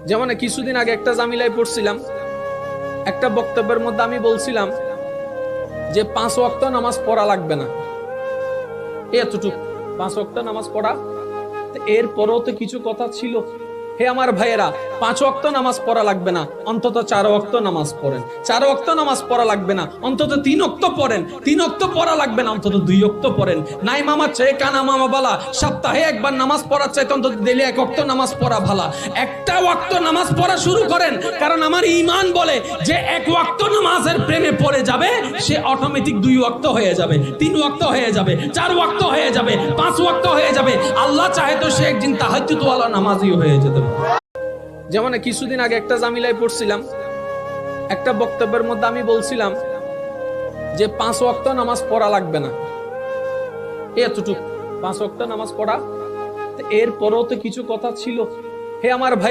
যেমন কিছুদিন আগে একটা জামিলায় পড়ছিলাম, একটা বক্তব্যের মধ্যে আমি বলছিলাম যে 5 ওয়াক্ত নামাজ পড়া লাগবে না, এতটুকু 5 ওয়াক্ত নামাজ পড়া। এরপরও তো কিছু কথা ছিল। হে আমার ভাইয়েরা, 5 ওয়াক্ত নামাজ পড়া লাগবে না, অন্তত 4 ওয়াক্ত নামাজ পড়েন। 4 ওয়াক্ত নামাজ পড়া লাগবে না, অন্তত 3 ওয়াক্ত পড়েন। 3 ওয়াক্ত পড়া লাগবে না, অন্তত 2 ওয়াক্ত পড়েন। নাই মামা চেয়ে কানা মামা বালা, সপ্তাহে একবার নামাজ পড়ার চাইতে অন্তত দিলে 1 ওয়াক্ত নামাজ পড়া ভালা। একটা ওয়াক্ত নামাজ পড়া শুরু করেন, কারণ আমার ঈমান বলে যে 1 ওয়াক্ত নামাজের প্রেমে পড়ে যাবে সে অটোমেটিক 2 ওয়াক্ত হয়ে যাবে, 3 ওয়াক্ত হয়ে যাবে, 4 ওয়াক্ত হয়ে যাবে, 5 ওয়াক্ত হয়ে যাবে। আল্লাহ চাহে তো সে একদিন তাহাজ্জুদ ওয়ালা নামাজি হয়ে যেতে পারে। যেমন কিছুদিন আগে একটা জামিলায় পড়ছিলাম, একটা বক্তব্যের মধ্যে আমি বলছিলাম যে 5 ওয়াক্ত নামাজ পড়া লাগবে না, এতটুকু 5 ওয়াক্ত নামাজ পড়া। এরপরও তো কিছু কথা ছিল। হে আমার ভাই,